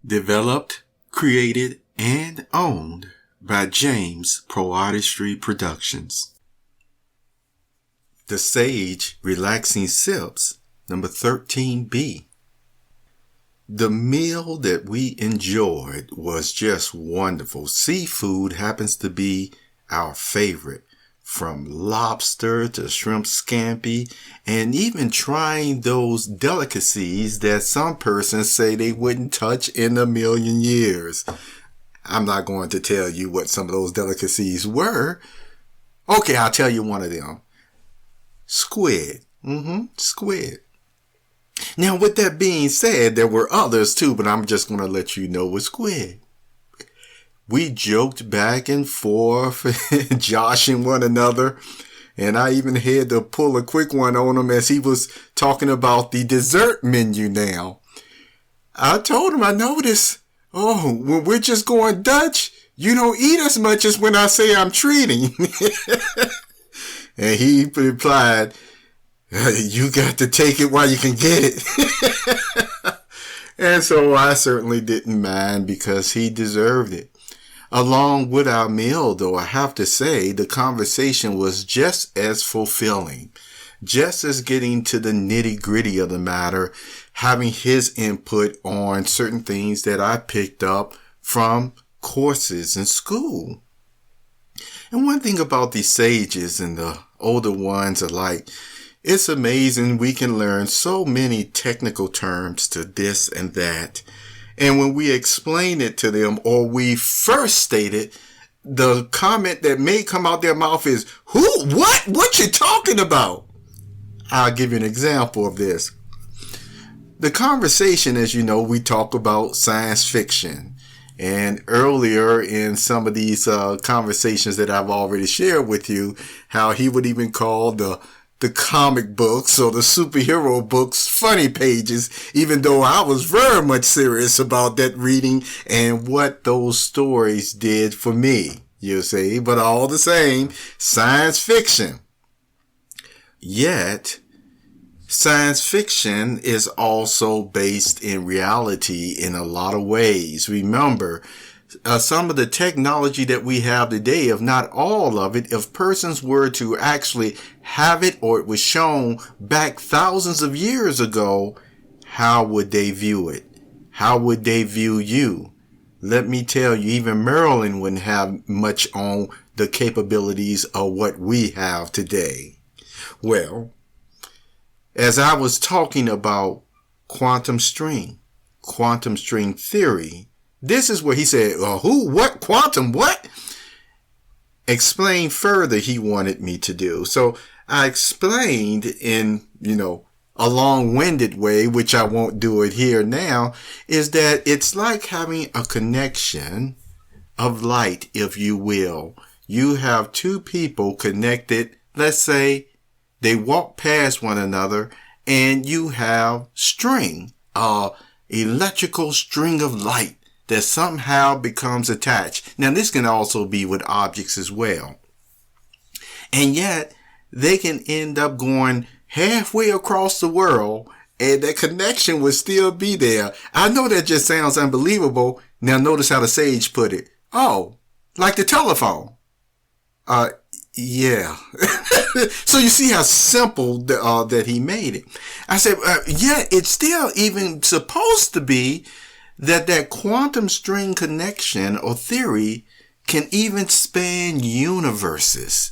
Developed, created, and owned by James PoeArtistry Productions. The Sage Relaxing Sips, number 13B. The meal that we enjoyed was just wonderful. Seafood happens to be our favorite, from lobster to shrimp scampi, and even trying those delicacies that some persons say they wouldn't touch in a million years. I'm not going to tell you what some of those delicacies were. Okay, I'll tell you one of them. Squid. Squid. Now, with that being said, there were others too, but I'm just going to let you know with squid. We joked back and forth, joshing one another, and I even had to pull a quick one on him as he was talking about the dessert menu now. I told him, I noticed, when we're just going Dutch, you don't eat as much as when I say I'm treating. And he replied, you got to take it while you can get it. And so I certainly didn't mind because he deserved it. Along with our meal, though, I have to say the conversation was just as fulfilling, just as getting to the nitty-gritty of the matter, having his input on certain things that I picked up from courses in school. And one thing about these sages and the older ones alike, it's amazing we can learn so many technical terms to this and that. And when we explain it to them, or we first state it, the comment that may come out their mouth is, who? What you talking about? I'll give you an example of this. The conversation, as you know, we talk about science fiction. And earlier in some of these conversations that I've already shared with you, how he would even call the comic books or the superhero books funny pages, even though I was very much serious about that reading and what those stories did for me, you see. But all the same, science fiction. Yet, science fiction is also based in reality in a lot of ways. Remember, some of the technology that we have today, if not all of it, if persons were to actually have it or it was shown back thousands of years ago, how would they view it? How would they view you? Let me tell you, even Marilyn wouldn't have much on the capabilities of what we have today. Well, as I was talking about quantum string theory, this is where he said, who, what, quantum, what? Explain further he wanted me to do. So I explained in, a long-winded way, which I won't do it here now, is that it's like having a connection of light, if you will. You have two people connected, let's say they walk past one another, and you have string, electrical string of light that somehow becomes attached. Now, this can also be with objects as well. And yet, they can end up going halfway across the world, and that connection would still be there. I know that just sounds unbelievable. Now, notice how the sage put it. Oh, like the telephone. Yeah. So you see how simple that he made it. I said, it's still even supposed to be that quantum string connection or theory can even span universes.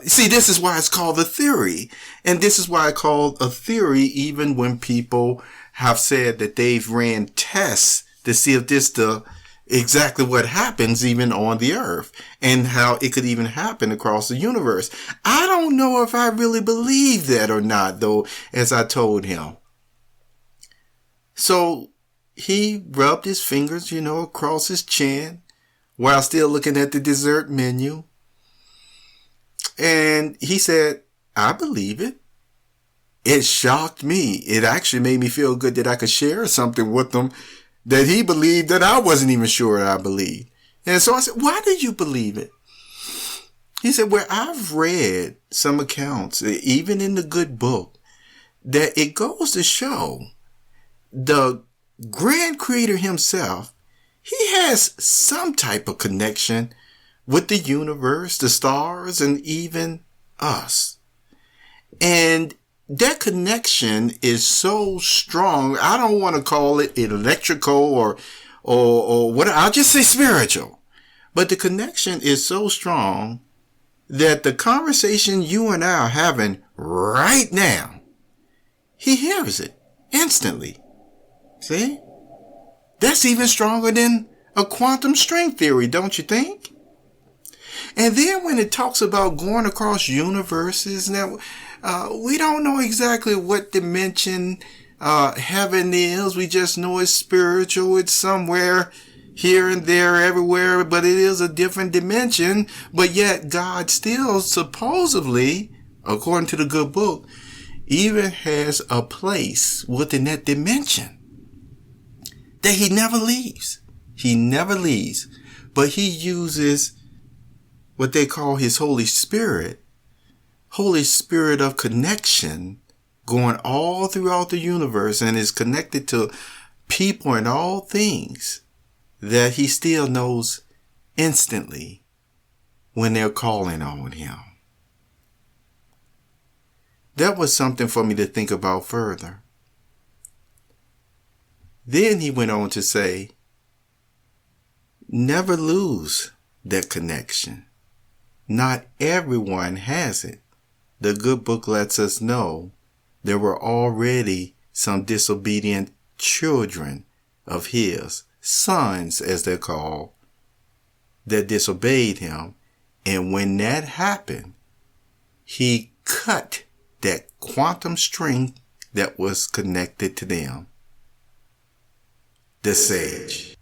See, this is why it's called a theory. And this is why I call a theory even when people have said that they've ran tests to see if this exactly what happens even on the earth and how it could even happen across the universe. I don't know if I really believe that or not, though, as I told him. So he rubbed his fingers, across his chin while still looking at the dessert menu. And he said, I believe it. It shocked me. It actually made me feel good that I could share something with him that he believed that I wasn't even sure I believed. And so I said, why do you believe it? He said, well, I've read some accounts, even in the good book, that it goes to show the grand creator himself, he has some type of connection with the universe, the stars, and even us. And that connection is so strong. I don't want to call it electrical or what. I'll just say spiritual. But the connection is so strong that the conversation you and I are having right now, he hears it instantly. See? That's even stronger than a quantum string theory, don't you think? And then when it talks about going across universes, now we don't know exactly what dimension heaven is. We just know it's spiritual. It's somewhere here and there, everywhere, but it is a different dimension. But yet God still supposedly, according to the good book, even has a place within that dimension that he never leaves. He never leaves. But he uses what they call his Holy Spirit of connection, going all throughout the universe, and is connected to people and all things that he still knows instantly when they're calling on him. That was something for me to think about further. Then he went on to say, never lose that connection. Not everyone has it. The good book lets us know there were already some disobedient children of his, sons as they're called, that disobeyed him. And when that happened, he cut that quantum string that was connected to them. The sage.